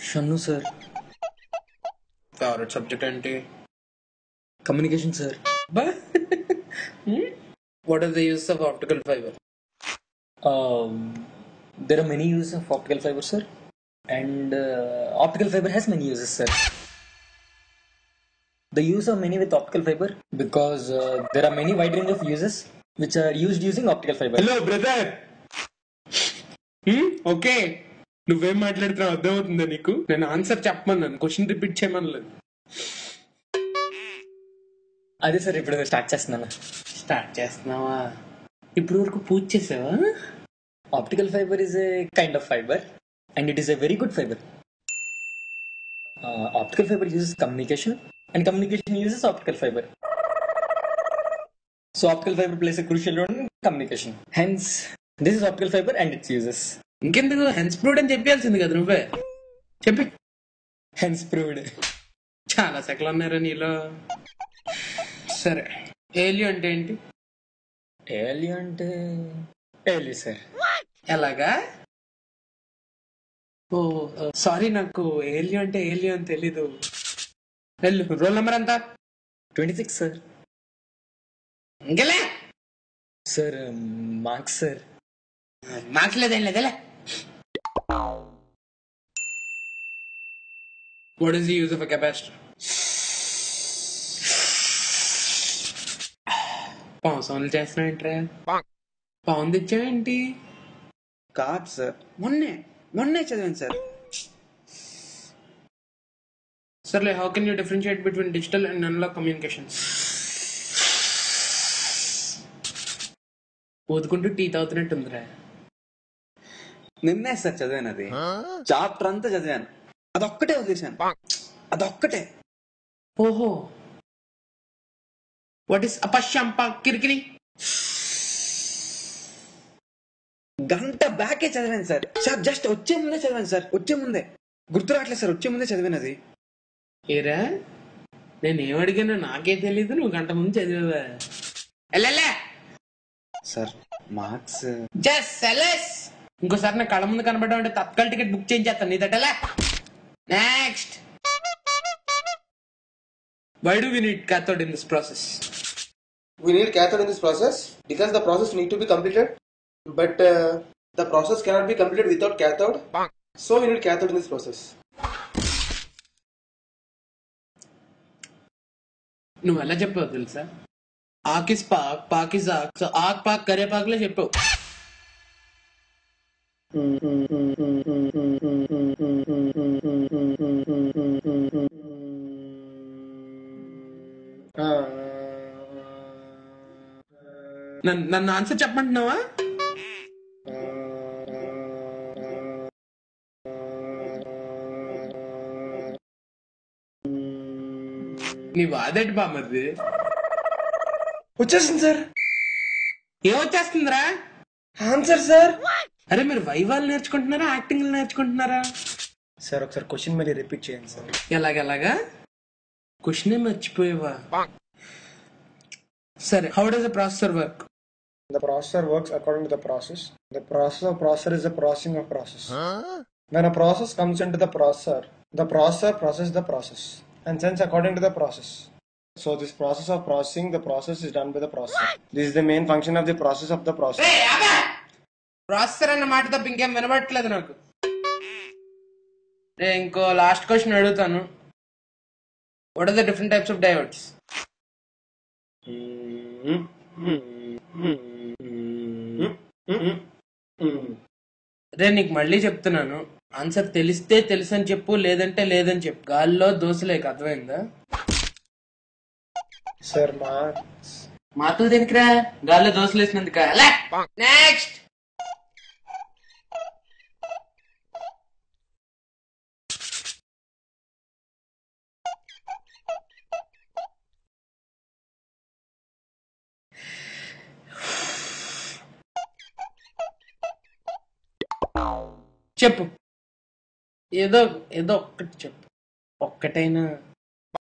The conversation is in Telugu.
షన్ను సార్. ఫేవరెట్ సబ్జెక్ట్ ఏంటి? Communication sir. బా what are the use of optical fibre? There are many uses of optical fiber, sir, and optical fiber has many uses, sir. The use of many with optical fiber because there are many wide range of uses which are used using optical fiber. Hello brother, okay నువ్వేం మాట్లాడుతున్నావు అర్థమవుతుందా నీకు? నేను ఆన్సర్ చెప్పమన్నాను, క్వశ్చన్ రిపీట్ చేయమనలేదు. అదే సార్, ఇప్పుడు స్టార్ట్ చేస్తున్నాను. స్టార్ట్ చేస్తున్నావా? ఇప్పుడు వరకు పూజ చేసావా? Optical fiber is a kind of fiber and it is a very good fiber. Optical fiber uses communication and communication uses optical fiber. So optical fiber plays a crucial role in communication. Hence, this is optical fiber and its uses. ఇంకెందుకు హెన్స్ ప్రూవ్డ్ అని చెప్పాల్సింది కదా నువ్వే. చెప్పి Hence proved. చాలా సెకలు ఉన్నారా నీలో? సరే, ఏలియో అంటే ఏంటి? ఏలియో అంటే ఏలి సార్. ఎలాగా? ఓ సారీ, నాకు ఏలియో అంటే ఏలియో అని తెలీదు. వెళ్ళు, రోల్ నెంబర్ ఎంత? 26 సార్. ఇంకెలే సార్ మార్క్స్ సార్. మార్క్స్ లేదేం లేదేలే. What is the use of a capacitor? పావు సౌండ్లు చేస్తున్నావు ఏంట్రా? పావును తెచ్చావేంటి? కాదు సార్, మొన్నే చదివాను సార్. సర్లే, how can you differentiate between digital and analog communications? ఊదుకుంటూ టీ తాగుతున్నట్టుందిరా. నిన్నే సార్ చదివాను, అది చాప్టర్ అంతా చదివాను, అదొక్కటే వదిలేశాను, అదొక్కటే. ఓహో, వాట్ ఇస్ అపశ్యంప కిరికిరి? గంట బ్యాకే చదివాను సార్. సార్ జస్ట్ వచ్చే ముందే చదివాను సార్, వచ్చే ముందే. గుర్తు రావట్లేదు సార్, వచ్చే ముందే చదివాను అది. ఏరా, నేను ఏమడిగానో నాకే తెలీదు, నువ్వు గంట ముందు చదివావా? ఎల్లెల్లే సార్ మార్క్స్ జస్ట్ సెలెస్. ఇంకోసారి నా కళ్ళ ముందు కనబడ్డా అంటే తత్కాల టికెట్ బుక్ చేయించేస్తాను నీ తట్టలే. Next, why do we need cathode in this process? We need cathode in this process because the process need to be completed, but the process cannot be completed without cathode. So we need cathode in this process. నువ్వు ఎలా చెప్పావు తెలుసా? ఆకిస్ పాక్, పాకిస్ ఆక్, సో ఆక్ పాక్ కరేపాకులే చెప్పావు. నన్ను ఆన్సర్ చెప్పమంటున్నావా? నీ వాదేటి బామ్మది? వచ్చేసింది సార్. ఏమొచ్చేస్తుందిరా? Answer sir. అరే, మీరు వైవాలు నేర్చుకుంటున్నారా, యాక్టింగ్ నేర్చుకుంటున్నారా? సార్ ఒకసారి క్వశ్చన్ మళ్ళీ రిపీట్ చేయండి సార్. ఎలాగెలాగా? క్వశ్చనే మర్చిపోయేవా? సరే, how does the processor work? The processor works according to the process. The process of processor is the processing of process. When a process comes into the processor processes the process and sends according to the process. So this process of processing the process is done by the processor. This is the main function of the process of the process. Processor అన్న మాట తప్ప ఇంకేం వినబట్టలేదు నాకు. ఇంకో లాస్ట్ క్వశ్చన్ అడుగుతాను. What are the different types of diodes? రే, నీకు మళ్ళీ చెప్తున్నాను, ఆన్సర్ తెలిస్తే తెలుసు అని చెప్పు, లేదంటే లేదని చెప్పు. గాల్లో దోశలేక అర్థమైందా? Sir, మాతో దేనికిరా? గాల్లో దోశలు వేసినందుక? నెక్స్ట్, చెప్పు. ఏదో ఒక్కటి చెప్పు, ఒక్కటైనా.